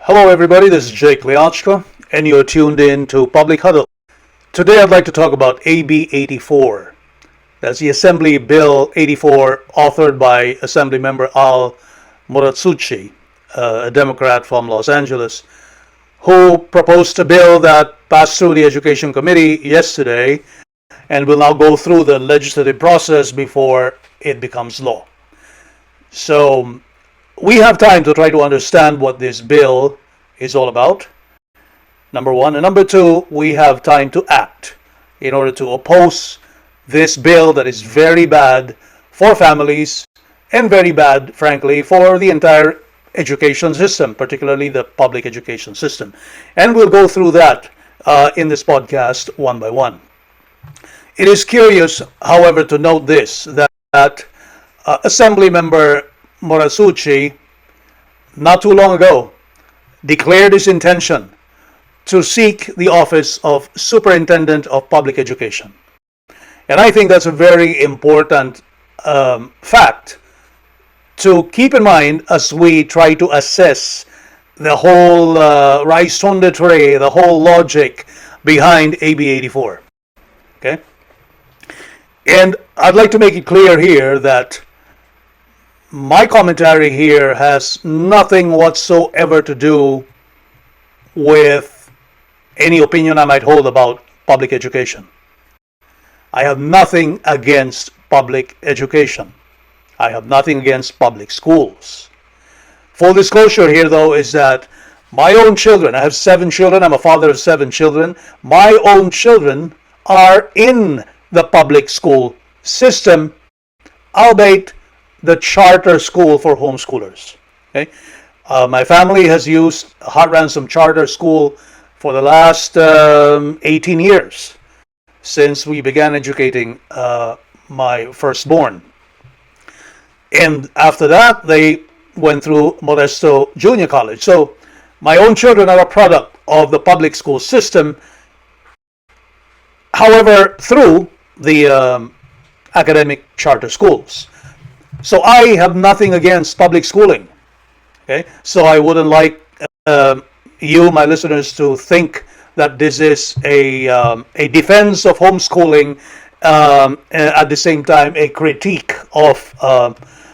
Hello, everybody. This is Jake Liachko, and you're tuned in to Public Huddle. Today, I'd like to talk about AB 84. That's the Assembly Bill 84, authored by Assemblymember Al Muratsuchi, a Democrat from Los Angeles, who proposed a bill that passed through the Education Committee yesterday and will now go through the legislative process before it becomes law. So, we have time to try to understand what this bill is all about, number one. And number two, we have time to act in order to oppose this bill that is very bad for families and very bad, frankly, for the entire education system, particularly the public education system. And we'll go through that in this podcast one by one. It is curious, however, to note this, that Assemblymember Morasucci, not too long ago, declared his intention to seek the office of Superintendent of Public Education. And I think that's a very important fact to keep in mind as we try to assess the whole raison d'etre, the whole logic behind AB 84. Okay? And I'd like to make it clear here that my commentary here has nothing whatsoever to do with any opinion I might hold about public education. I have nothing against public education. I have nothing against public schools. Full disclosure here, though, is that my own children, I have 7 children, I'm a father of 7 children, my own children are in the public school system, albeit the charter school for homeschoolers. Okay, my family has used Hot Ransom Charter School for the last 18 years since we began educating my firstborn. And after that, they went through Modesto Junior College. So my own children are a product of the public school system. However, through the academic charter schools. So I have nothing against public schooling. Okay, so I wouldn't like you, my listeners, to think that this is a defense of homeschooling, at the same time a critique of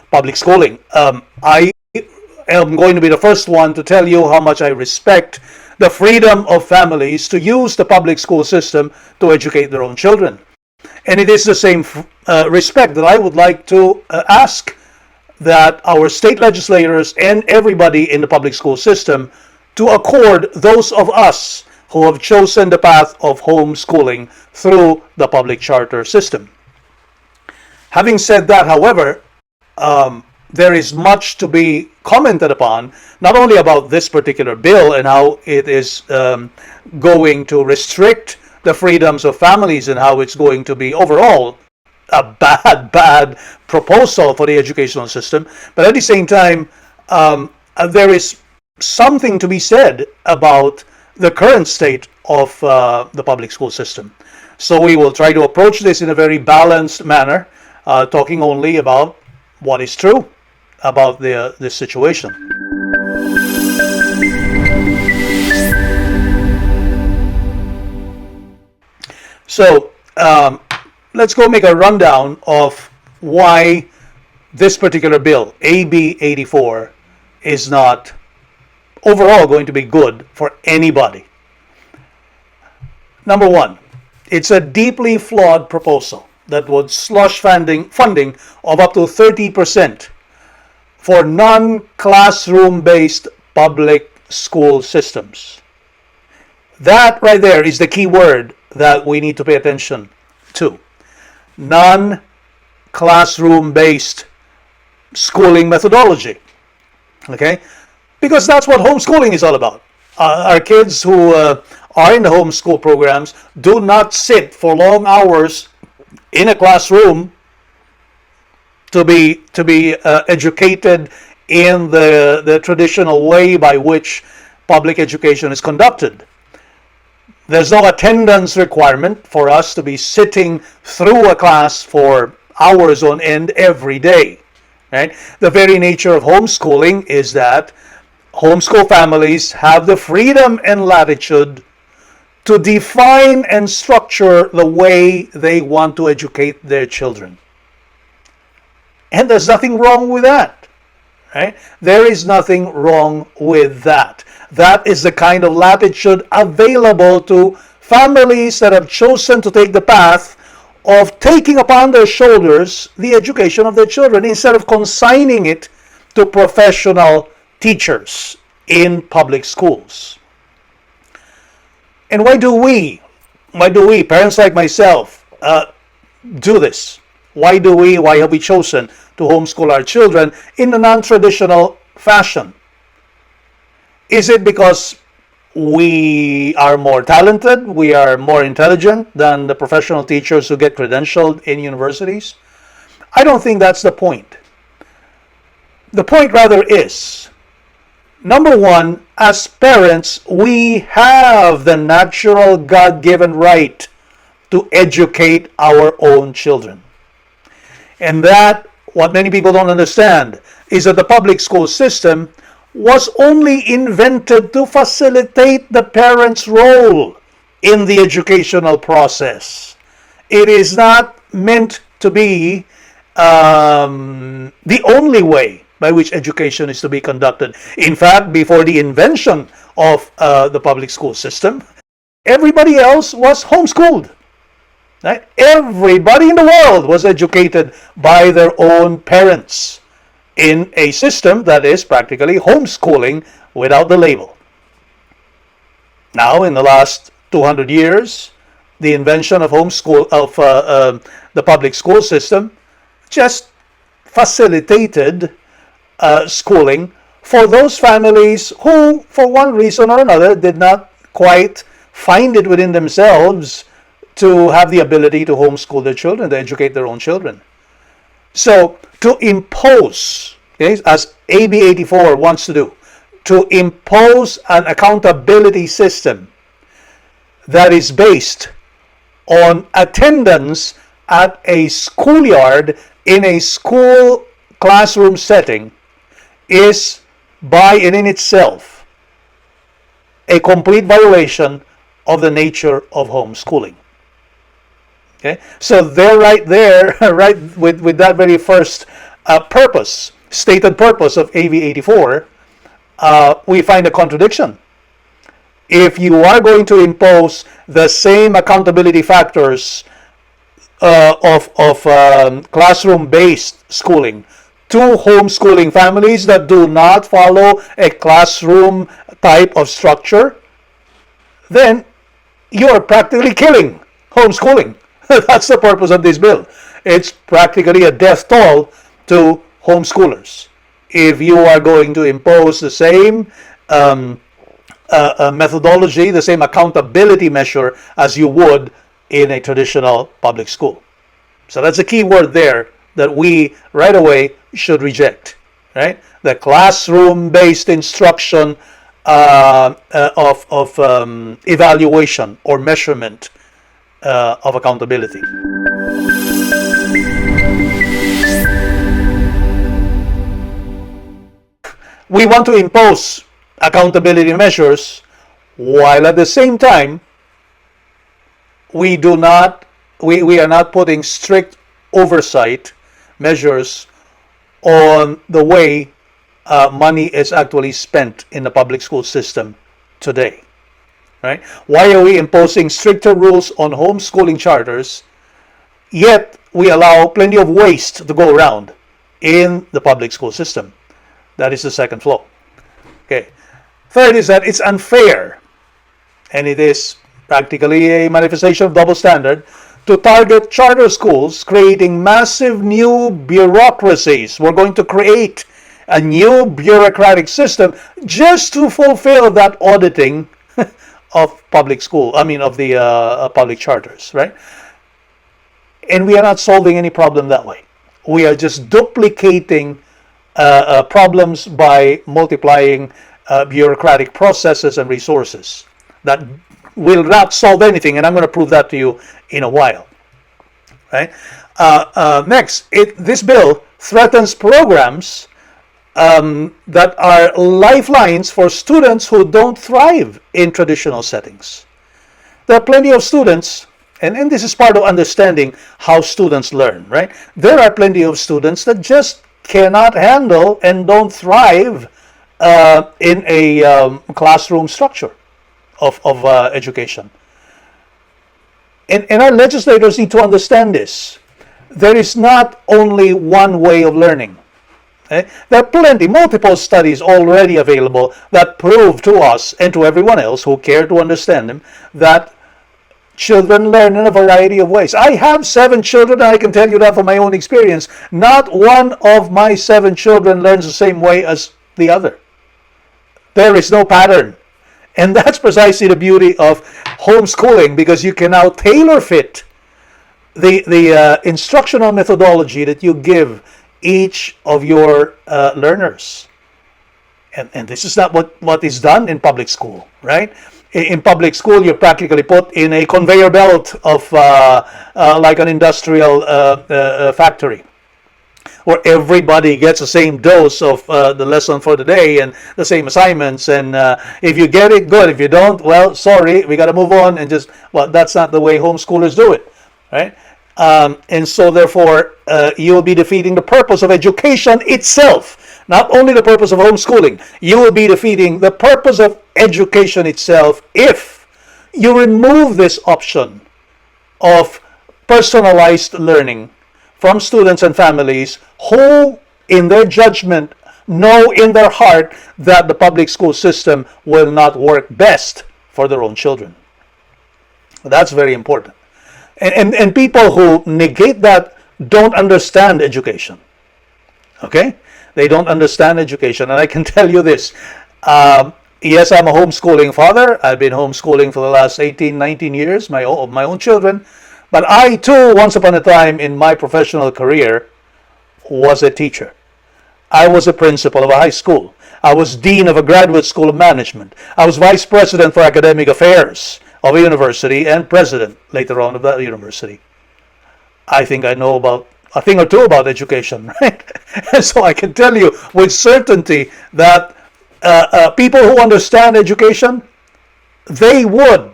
public schooling. I am going to be the first one to tell you how much I respect the freedom of families to use the public school system to educate their own children. And it is the same respect that I would like to ask that our state legislators and everybody in the public school system to accord those of us who have chosen the path of homeschooling through the public charter system. Having said that, however, there is much to be commented upon, not only about this particular bill and how it is going to restrict the freedoms of families and how it's going to be overall a bad proposal for the educational system, but at the same time, there is something to be said about the current state of the public school system. So we will try to approach this in a very balanced manner, talking only about what is true about this situation. So let's go make a rundown of why this particular bill, AB 84, is not overall going to be good for anybody. Number one, it's a deeply flawed proposal that would slush funding of up to 30% for non-classroom based public school systems. That right there is the key word that we need to pay attention to. Non-classroom based schooling methodology. Okay? Because that's what homeschooling is all about. Our kids who are in the homeschool programs do not sit for long hours in a classroom to be educated in the traditional way by which public education is conducted. There's no attendance requirement for us to be sitting through a class for hours on end every day. Right? The very nature of homeschooling is that homeschool families have the freedom and latitude to define and structure the way they want to educate their children. And there's nothing wrong with that, right? There is nothing wrong with that. That is the kind of latitude available to families that have chosen to take the path of taking upon their shoulders the education of their children instead of consigning it to professional teachers in public schools. And why do we, parents like myself, do this? Why have we chosen to homeschool our children in a non-traditional fashion? Is it because we are more talented, we are more intelligent than the professional teachers who get credentialed in universities? I don't think that's the point. The point rather is, number one, as parents, we have the natural God-given right to educate our own children. And that, what many people don't understand, is that the public school system was only invented to facilitate the parent's role in the educational process. It is not meant to be the only way by which education is to be conducted. In fact, before the invention of the public school system, everybody else was homeschooled. Right? Everybody in the world was educated by their own parents in a system that is practically homeschooling without the label. Now, in the last 200 years, the invention of the public school system just facilitated schooling for those families who, for one reason or another, did not quite find it within themselves to have the ability to homeschool their children, to educate their own children. So, to impose, okay, as AB 84 wants to do, to impose an accountability system that is based on attendance at a schoolyard in a school classroom setting is by and in itself a complete violation of the nature of homeschooling. Okay, so they're right there, right with that very first stated purpose of AB 84, we find a contradiction. If you are going to impose the same accountability factors of classroom-based schooling to homeschooling families that do not follow a classroom type of structure, then you are practically killing homeschooling. That's the purpose of this bill. It's practically a death toll to homeschoolers. If you are going to impose the same methodology, the same accountability measure as you would in a traditional public school. So that's a key word there that we right away should reject. Right? The classroom-based instruction of evaluation or measurement of accountability. We want to impose accountability measures while at the same time we are not putting strict oversight measures on the way money is actually spent in the public school system today. Right? Why are we imposing stricter rules on homeschooling charters, yet we allow plenty of waste to go around in the public school system? That is the second flaw. Okay. Third is that it's unfair, and it is practically a manifestation of double standard, to target charter schools, creating massive new bureaucracies. We're going to create a new bureaucratic system just to fulfill that auditing of public school, of the public charters, right? And we are not solving any problem that way. We are just duplicating problems by multiplying bureaucratic processes and resources that will not solve anything, and I'm going to prove that to you in a while. Right? Next, this bill threatens programs that are lifelines for students who don't thrive in traditional settings. There are plenty of students, and this is part of understanding how students learn, right? There are plenty of students that just cannot handle and don't thrive in a classroom structure of education. And our legislators need to understand this. There is not only one way of learning. Okay? There are plenty, multiple studies already available that prove to us and to everyone else who care to understand them that children learn in a variety of ways. I have 7 children, and I can tell you that from my own experience. Not one of my 7 children learns the same way as the other. There is no pattern. And that's precisely the beauty of homeschooling, because you can now tailor fit the instructional methodology that you give each of your learners. And this is not what is done in public school, right? In public school, you're practically put in a conveyor belt of like an industrial factory, where everybody gets the same dose of the lesson for the day and the same assignments. And if you get it, good. If you don't, well, sorry, we got to move on and just, well, that's not the way homeschoolers do it, right? And so therefore, you'll be defeating the purpose of education itself. Not only the purpose of homeschooling, you will be defeating the purpose of education itself if you remove this option of personalized learning from students and families who, in their judgment, know in their heart that the public school system will not work best for their own children. That's very important. And people who negate that don't understand education. Okay? They don't understand education. And I can tell you this. Yes, I'm a homeschooling father. I've been homeschooling for the last 18, 19 years, my own children. But I too, once upon a time in my professional career, was a teacher. I was a principal of a high school. I was dean of a graduate school of management. I was vice president for academic affairs of a university and president later on of that university. I think I know about a thing or two about education, right? And so I can tell you with certainty that people who understand education, they would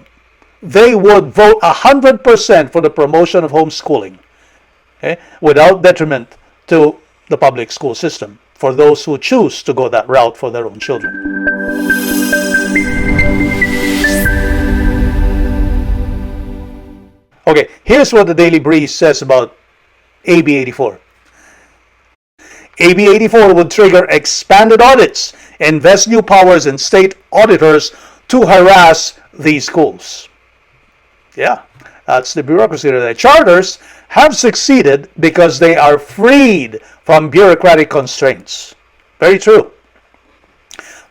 vote 100% for the promotion of homeschooling, okay, without detriment to the public school system for those who choose to go that route for their own children. Okay, here's what the Daily Breeze says about AB 84. AB 84 would trigger expanded audits, invest new powers in state auditors to harass these schools. Yeah, that's the bureaucracy there. Charters have succeeded because they are freed from bureaucratic constraints. Very true.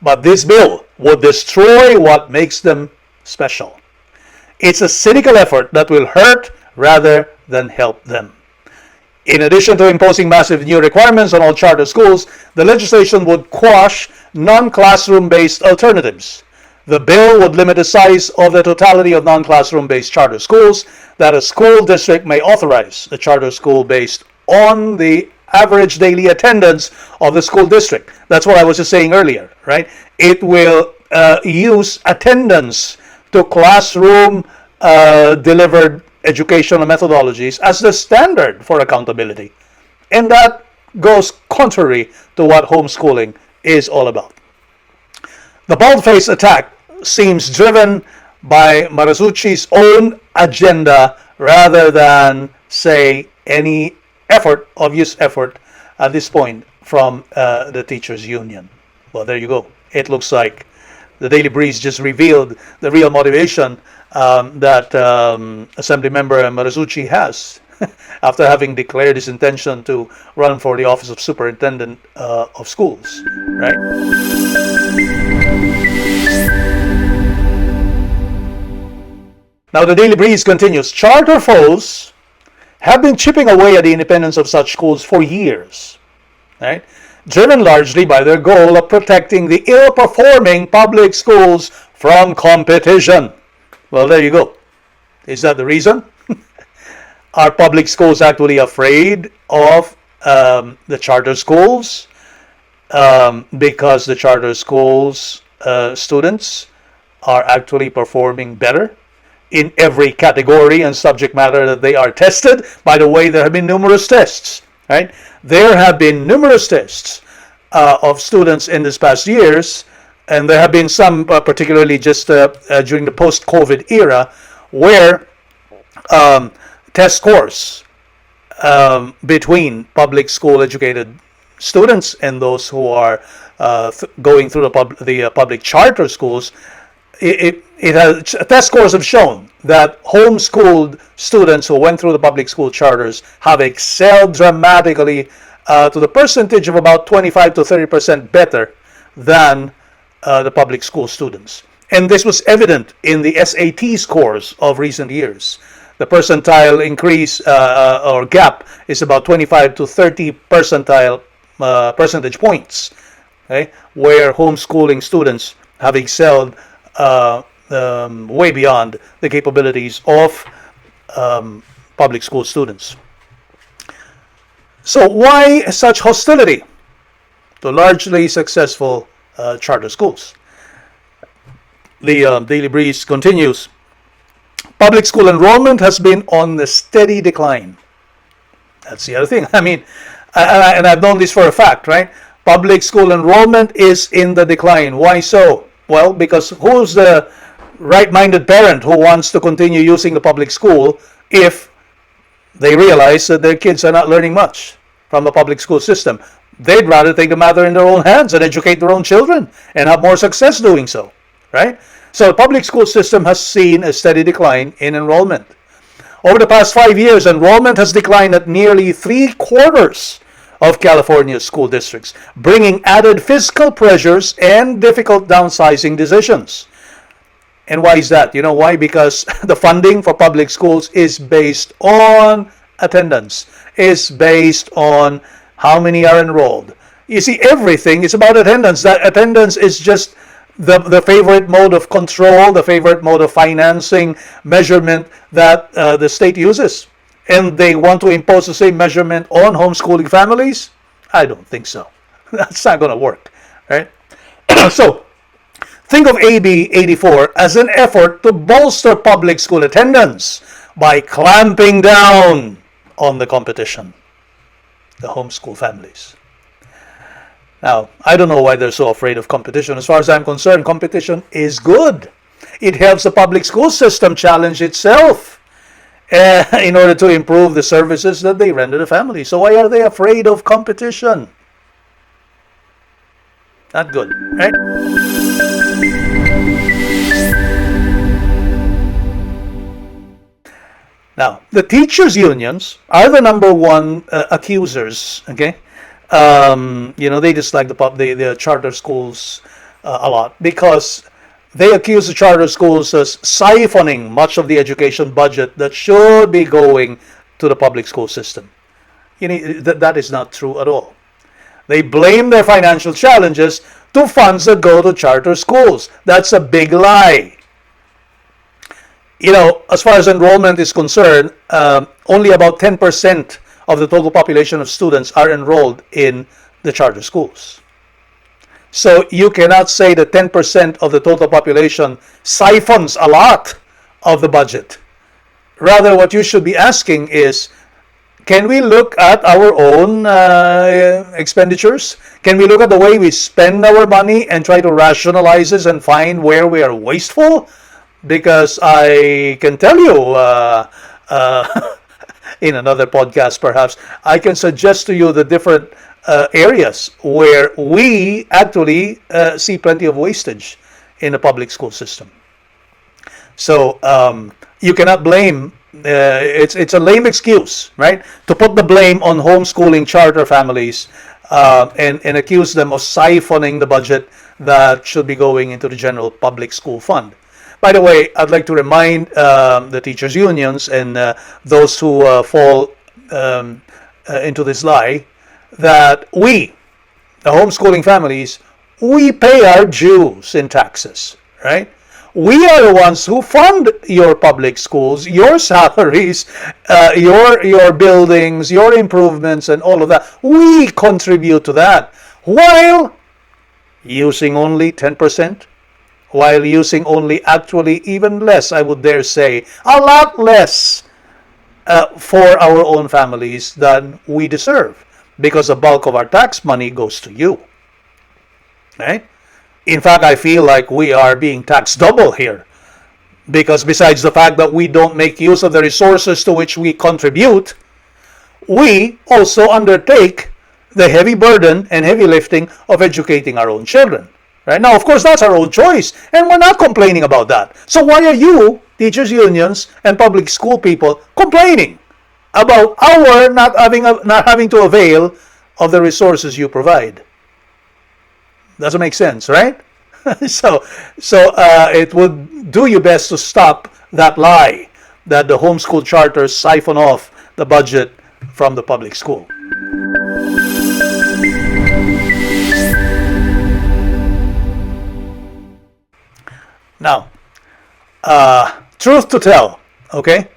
But this bill would destroy what makes them special. It's a cynical effort that will hurt rather than help them. In addition to imposing massive new requirements on all charter schools, the legislation would quash non-classroom based alternatives. The bill would limit the size of the totality of non-classroom based charter schools that a school district may authorize. A charter school based on the average daily attendance of the school district. That's what I was just saying earlier, right? It will use attendance to classroom delivered educational methodologies as the standard for accountability. And that goes contrary to what homeschooling is all about. The bald-faced attack seems driven by Marasucci's own agenda rather than, say, any obvious effort at this point from the teachers' union. Well, there you go. It looks like the Daily Breeze just revealed the real motivation that Assemblymember Marasucci has after having declared his intention to run for the office of Superintendent of Schools, right? Now the Daily Breeze continues. Charter foes have been chipping away at the independence of such schools for years, right? Driven largely by their goal of protecting the ill-performing public schools from competition. Well, there you go. Is that the reason? Are public schools actually afraid of the charter schools? because the charter schools students are actually performing better in every category and subject matter that they are tested. By the way, there have been numerous tests, right? There have been numerous tests of students in this past years, and there have been some, particularly just during the post-COVID era, where test scores between public school educated students and those who are going through the public charter schools, it has test scores have shown that homeschooled students who went through the public school charters have excelled dramatically to the percentage of about 25 to 30% better than the public school students. And this was evident in the SAT scores of recent years. The percentile increase or gap is about 25 to 30 percentage points, okay, where homeschooling students have excelled way beyond the capabilities of public school students. So why such hostility to largely successful charter schools? The Daily Breeze continues. Public school enrollment has been on the steady decline. That's the other thing. I mean, and I've known this for a fact, right? Public school enrollment is in the decline. Why so? Well, because who's the right-minded parent who wants to continue using the public school if they realize that their kids are not learning much from the public school system? They'd rather take the matter in their own hands and educate their own children and have more success doing so, right? So the public school system has seen a steady decline in enrollment. Over the past 5 years, enrollment has declined at nearly 3/4 of California's school districts, bringing added fiscal pressures and difficult downsizing decisions. And why is that? You know why? Because the funding for public schools is based on attendance, is based on how many are enrolled. You see, everything is about attendance. That attendance is just the favorite mode of control, the favorite mode of financing measurement that the state uses. And they want to impose the same measurement on homeschooling families? I don't think so. That's not going to work, right? So, think of AB 84 as an effort to bolster public school attendance by clamping down on the competition, the homeschool families. Now, I don't know why they're so afraid of competition. As far as I'm concerned, competition is good. It helps the public school system challenge itself in order to improve the services that they render the family. So why are they afraid of competition? Not good, right? Now, the teachers' unions are the number one accusers, okay? They dislike the charter schools a lot because they accuse the charter schools as siphoning much of the education budget that should be going to the public school system. That is not true at all. They blame their financial challenges to funds that go to charter schools. That's a big lie. As far as enrollment is concerned, only about 10% of the total population of students are enrolled in the charter schools. So you cannot say that 10% of the total population siphons a lot of the budget. Rather, what you should be asking is, can we look at our own expenditures? Can we look at the way we spend our money and try to rationalize this and find where we are wasteful? Because I can tell you, in another podcast perhaps, I can suggest to you the different areas where we actually see plenty of wastage in the public school system. So you cannot blame, it's a lame excuse, right? To put the blame on homeschooling charter families and accuse them of siphoning the budget that should be going into the general public school fund. By the way, I'd like to remind the teachers' unions and those who fall into this lie that we, the homeschooling families, we pay our dues in taxes, right? We are the ones who fund your public schools, your salaries, your buildings, your improvements, and all of that. We contribute to that. while using only 10%, while using only actually even less, I would dare say, a lot less for our own families than we deserve, because the bulk of our tax money goes to you. Right? In fact, I feel like we are being taxed double here, because besides the fact that we don't make use of the resources to which we contribute, we also undertake the heavy burden and heavy lifting of educating our own children. Right? Now, of course, that's our own choice, and we're not complaining about that. So why are you, teachers' unions and public school people, complaining about our not having to avail of the resources you provide? Doesn't make sense, right? So it would do you best to stop that lie that the homeschool charters siphon off the budget from the public school. Now, truth to tell, okay,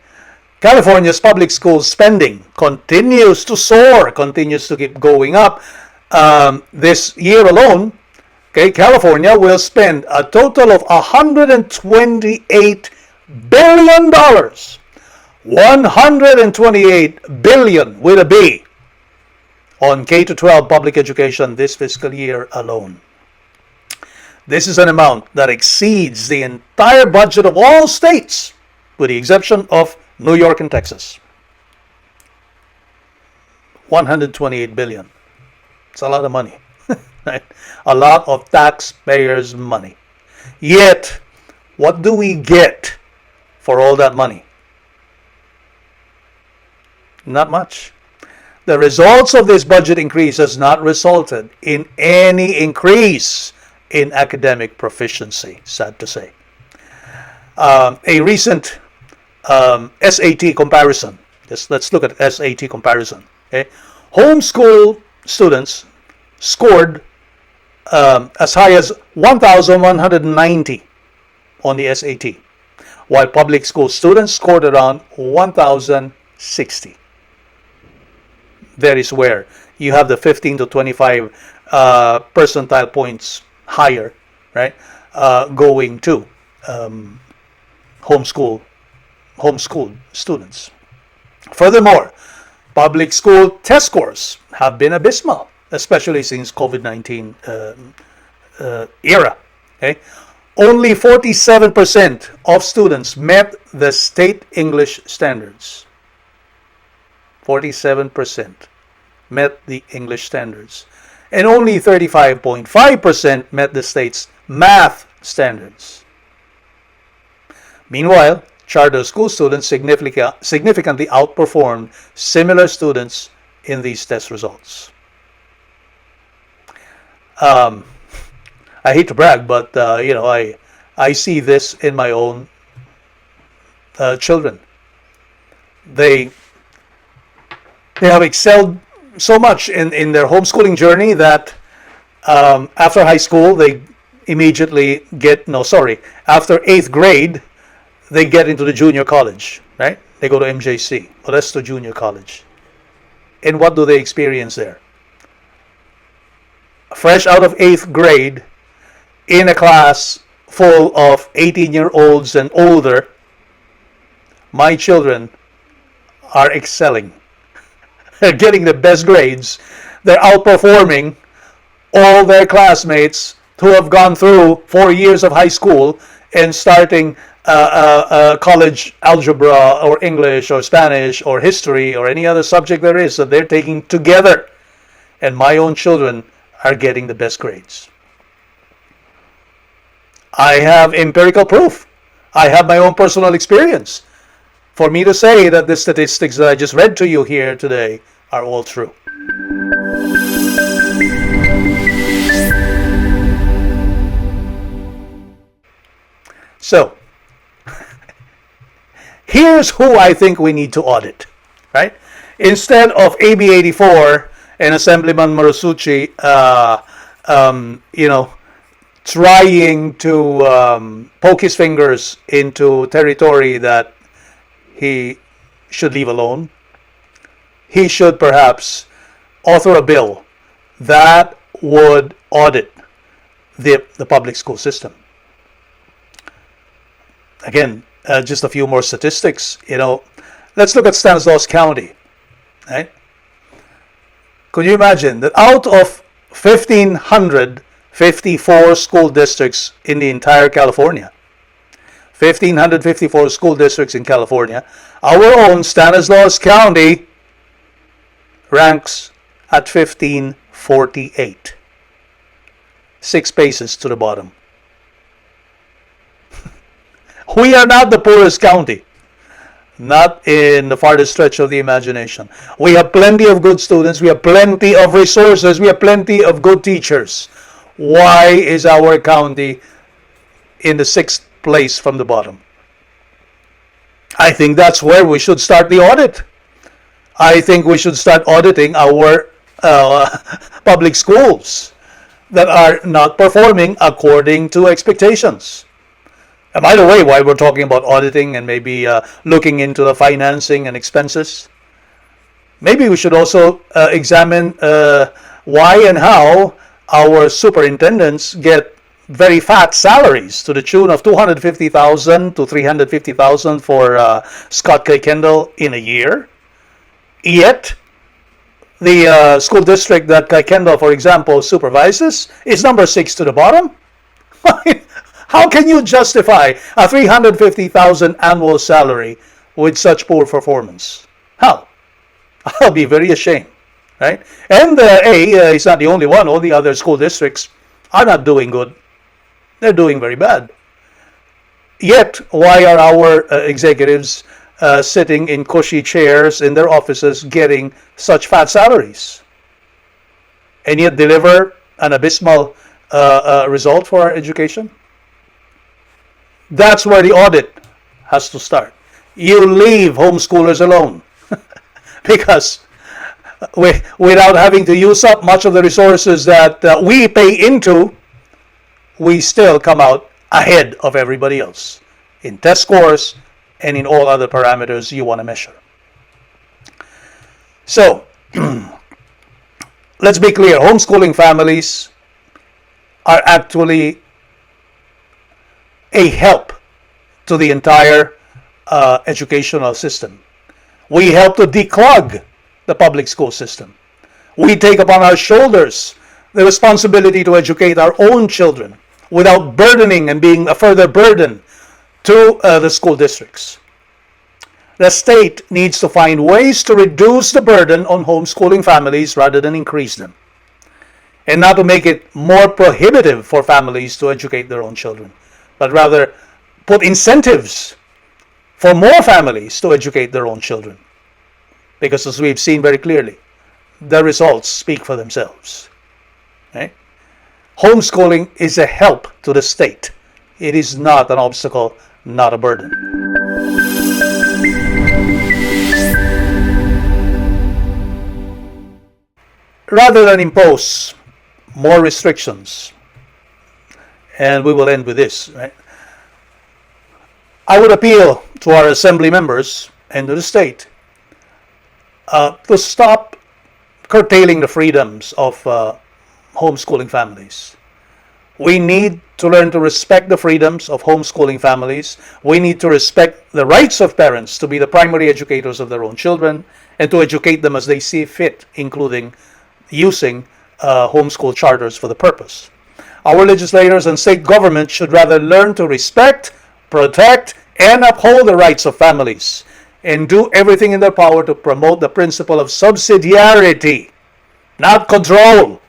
California's public school spending continues to soar, continues to keep going up. This year alone, okay, California will spend a total of $128 billion. $128 billion with a B on K-12 public education this fiscal year alone. This is an amount that exceeds the entire budget of all states, with the exception of New York and Texas. $128 billion. It's a lot of money. Right? A lot of taxpayers' money. Yet, what do we get for all that money? Not much. The results of this budget increase has not resulted in any increase in academic proficiency, sad to say. A recent SAT comparison. Let's look at SAT comparison. Okay? Homeschool students scored as high as 1,190 on the SAT, while public school students scored around 1,060. That is where you have the 15 to 25 percentile points higher, right? Going to homeschool students. Furthermore, public school test scores have been abysmal, especially since COVID-19 era. Okay? Only 47% of students met the state English standards. 47% met the English standards. And only 35.5% met the state's math standards. Meanwhile, charter school students significantly outperformed similar students in these test results. I hate to brag, but I see this in my own children. They have excelled so much in their homeschooling journey that after high school they immediately after 8th grade they get into the junior college, right? They go to MJC, Modesto Junior College. And what do they experience there? Fresh out of 8th grade, in a class full of 18-year-olds and older, my children are excelling. They're getting the best grades. They're outperforming all their classmates who have gone through 4 years of high school and starting college algebra or English or Spanish or history or any other subject there is that they're taking together. And my own children are getting the best grades. I have empirical proof. I have my own personal experience for me to say that the statistics that I just read to you here today are all true. So, here's who I think we need to audit, right? Instead of AB 84 and Assemblyman Marusuchi, trying to poke his fingers into territory that he should leave alone, he should perhaps author a bill that would audit the public school system. Again, just a few more statistics. Let's look at Stanislaus County. Right? Could you imagine that out of 1,554 school districts in the entire California, 1,554 school districts in California, our own Stanislaus County ranks at 1,548. 6 paces to the bottom. We are not the poorest county. Not in the farthest stretch of the imagination. We have plenty of good students. We have plenty of resources. We have plenty of good teachers. Why is our county in the 6th place from the bottom? I think that's where we should start the audit. I think we should start auditing our public schools that are not performing according to expectations. And by the way, while we're talking about auditing and maybe looking into the financing and expenses, maybe we should also examine why and how our superintendents get very fat salaries to the tune of $250,000 to $350,000 for Scott K. Kendall in a year. Yet, the school district that Kai Kendall, for example, supervises is number 6 to the bottom. How can you justify a $350,000 annual salary with such poor performance? How? I'll be very ashamed, right? And it's not the only one. All the other school districts are not doing good. They're doing very bad. Yet, why are our executives sitting in cushy chairs in their offices getting such fat salaries? And yet deliver an abysmal result for our education? That's where the audit has to start. You leave homeschoolers alone. Because without having to use up much of the resources that we pay into, we still come out ahead of everybody else in test scores and in all other parameters you want to measure. So, let's be clear. Homeschooling families are actually a help to the entire educational system. We help to declog the public school system. We take upon our shoulders the responsibility to educate our own children without burdening and being a further burden to the school districts. The state needs to find ways to reduce the burden on homeschooling families rather than increase them, and not to make it more prohibitive for families to educate their own children, but rather put incentives for more families to educate their own children. Because as we've seen very clearly, the results speak for themselves. Right? Homeschooling is a help to the state. It is not an obstacle, not a burden. Rather than impose more restrictions, and we will end with this, right? I would appeal to our assembly members and to the state to stop curtailing the freedoms of homeschooling families. We need to learn to respect the freedoms of homeschooling families. We need to respect the rights of parents to be the primary educators of their own children and to educate them as they see fit, including using homeschool charters for the purpose. Our legislators and state government should rather learn to respect, protect, and uphold the rights of families and do everything in their power to promote the principle of subsidiarity, not control.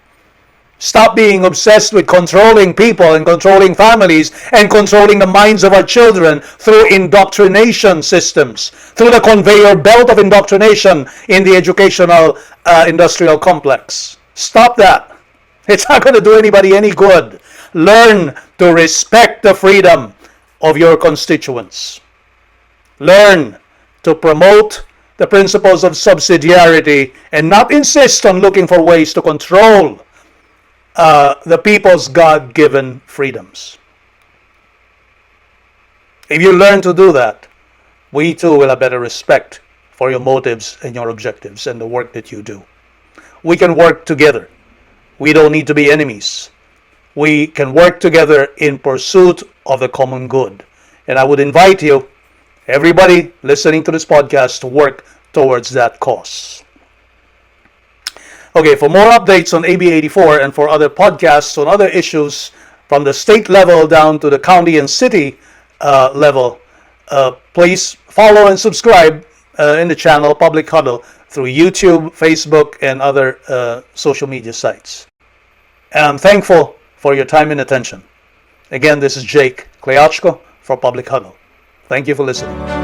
Stop being obsessed with controlling people and controlling families and controlling the minds of our children through indoctrination systems, through the conveyor belt of indoctrination in the educational industrial complex. Stop that. It's not going to do anybody any good. Learn to respect the freedom of your constituents. Learn to promote the principles of subsidiarity and not insist on looking for ways to control the people's God-given freedoms. If you learn to do that, we too will have better respect for your motives and your objectives and the work that you do. We can work together. We don't need to be enemies. We can work together in pursuit of the common good. And I would invite you, everybody listening to this podcast, to work towards that cause. Okay, for more updates on AB 84 and for other podcasts on other issues from the state level down to the county and city level, please follow and subscribe in the channel Public Huddle through YouTube, Facebook, and other social media sites. And I'm thankful for your time and attention. Again, this is Jake Kleochko for Public Huddle. Thank you for listening.